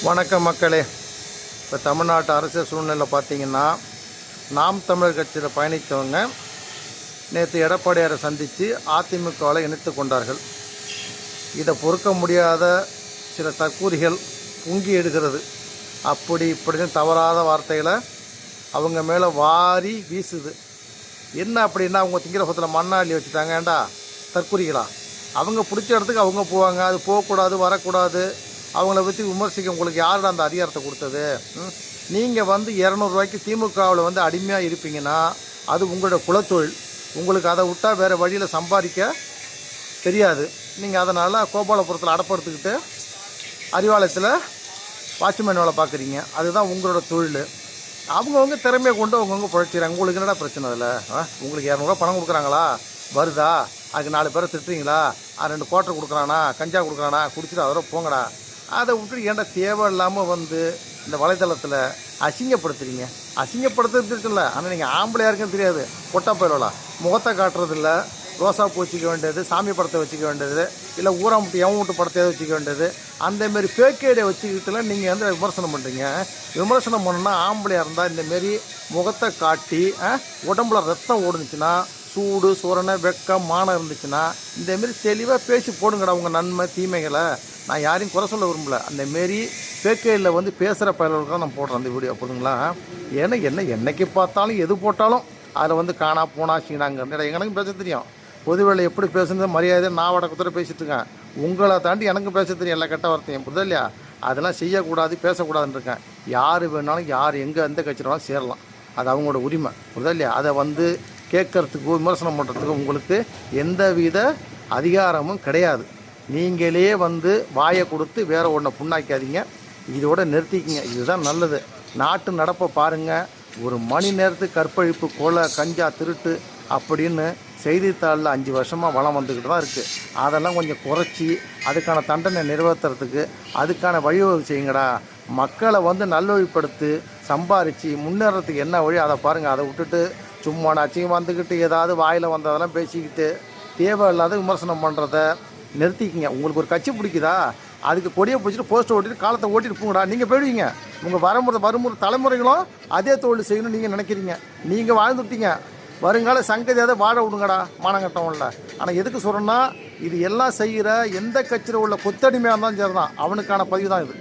வணக்கம் மக்களே. இப்போ தமிழ்நாட்டு அரசியல் சூழ்நிலை பார்த்திங்கன்னா, நாம் தமிழர் கட்சியில் பயணித்தவங்க நேற்று எடப்பாடியாரை சந்தித்து அதிமுகவில் இணைத்து கொண்டார்கள். இதை பொறுக்க முடியாத சில தற்கூரிகள் பொங்கி எடுக்கிறது. அப்படி இப்படின்னு தவறாத வார்த்தைகளை அவங்க மேலே வாரி வீசுது. என்ன அப்படின்னா, அவங்க திங்கிரபத்தில் மண்ணாளி வச்சுட்டாங்க. ஏண்டா தற்கூரிகளா? அவங்க பிடிச்ச இடத்துக்கு அவங்க போவாங்க. அது போகக்கூடாது, வரக்கூடாது. அவங்கள பற்றி விமர்சிக்க உங்களுக்கு யாரோட அந்த அதிகாரத்தை கொடுத்தது? நீங்கள் 200 ரூபாய்க்கு திமுகவில் அடிமையாக இருப்பீங்கன்னா அது உங்களோட குலத்தொழில். உங்களுக்கு அதை விட்டால் வேறு வழியில் சம்பாதிக்க தெரியாது. நீங்கள் அதனால் கோபாலபுரத்தில் அடப்படுத்துக்கிட்டு அறிவாலயத்தில் வாட்ச்மேன் வேலை பார்க்குறீங்க. அதுதான் உங்களோட தொழில். அவங்கவுங்க திறமையை கொண்டு அவங்கவுங்க பிழைச்சிக்கிறாங்க. உங்களுக்கு என்னடா பிரச்சனை அதில்? உங்களுக்கு 200 பணம் கொடுக்குறாங்களா? வருதா? அதுக்கு 4 பேரை திட்டுறீங்களா? 2 குவார்ட்டர் கொடுக்குறானா, கஞ்சா கொடுக்குறானா, குடிச்சிட்டு அதோட போங்கடா. அதை விட்டு ஏன்டா தேவையில்லாமல் இந்த வலைத்தளத்தில் அசிங்கப்படுத்துறீங்க? அசிங்கப்படுத்துறதுக்குல்ல, ஆனால் நீங்கள் ஆம்பளையாக இருக்குன்னு தெரியாது. பொட்டா போயிடலாம். முகத்தை காட்டுறதில்ல. ரோசா பூ வச்சுக்க வேண்டியது, சாமி படத்தை வச்சுக்க வேண்டியது, இல்லை ஊராம்பட்டி எவன் வீட்டு படத்தையாவது வச்சுக்க வேண்டியது. அந்தமாரி பேக்கேடை வச்சுக்கிட்டுலாம் நீங்கள் விமர்சனம் பண்ணுறீங்க. விமர்சனம் பண்ணால் ஆம்பளையாக இருந்தால் இந்தமாரி முகத்தை காட்டி உடம்புல ரத்தம் ஓடுனுச்சுன்னா, சூடு சுரணை வெக்கம் மானம் இருந்துச்சுன்னா இந்தமாரி தெளிவாக பேசி போடுங்கடா உங்கள் நன்மை தீமைகளை. நான் யாரையும் குறை சொல்ல விரும்பல. அந்தமாரி பேக்கையில் பேசுகிற பயல்களுக்கு தான் நான் போடுறேன் அந்த வீடியோ, போதுங்களா? ஏன்னா என்னைக்கு பார்த்தாலும் எது போட்டாலும் அதில் காணா போனா சீனாங்க. எனக்கும் பேச தெரியும். பொதுவேளை எப்படி பேசுறது மரியாதை நான் வடக்கத்தோட பேசிட்டு இருக்கேன். உங்களை தாண்டி எனக்கும் பேச தெரியும் எல்லா கெட்ட வார்த்தையும், புரியுதா இல்லையா? அதெல்லாம் செய்யக்கூடாது, பேசக்கூடாதுன்னு இருக்கேன். யார் வேணாலும் யார் எந்த கட்சினாலும் சேரலாம். அது அவங்களோட உரிமை, புரியுதா இல்லையா? அதை கேட்கறதுக்கு விமர்சனம் பண்ணுறதுக்கு உங்களுக்கு எந்தவித அதிகாரமும் கிடையாது. நீங்களே வாயை கொடுத்து வேற ஒன்றை புண்ணாக்காதீங்க. இதோட நிறுத்திக்கிங்க. இதுதான் நல்லது. நாட்டு நடப்பை பாருங்கள். ஒரு மணி நேரத்துக்கு கற்பழிப்பு, கொலை, கஞ்சா, திருட்டு அப்படின்னு செய்தித்தாளில் 5 வருஷமாக வளம் வந்துக்கிட்டு தான் இருக்குது. அதெல்லாம் கொஞ்சம் குறைச்சி அதுக்கான தண்டனை நிறைவேற்றுறதுக்கு அதுக்கான வழிவகை செய்யுங்கடா. மக்களை நல்வழிப்படுத்தி சம்பாரித்து முன்னேறத்துக்கு என்ன வழி அதை பாருங்கள். அதை விட்டுட்டு சும்மா நச்சிங்க ஏதாவது வாயில் வந்ததெல்லாம் பேசிக்கிட்டு தேவையில்லாத விமர்சனம் பண்ணுறத நிறுத்திக்கிங்க. உங்களுக்கு ஒரு கட்சி பிடிக்குதா, அதுக்கு கொடியை பிடிச்சிட்டு போஸ்ட்டை ஓட்டிட்டு காலத்தை ஓட்டிட்டு போங்கடா. நீங்கள் போயிடுவீங்க. உங்கள் வருமுறை தலைமுறைகளும் அதே தொழில் செய்யணும்னு நீங்கள் நினைக்கிறீங்க. நீங்கள் வாழ்ந்துட்டீங்க. வருங்கால சங்கதியாவது வாழ விடுங்கடா மானங்கட்டவன்ல. ஆனால் எதுக்கு சொல்கிறேன்னா, இது எல்லாம் செய்கிற எந்த கட்சியில் உள்ள கொத்தடிமையாக இருந்தாலும் சரி தான், அவனுக்கான பதிவு தான் இது.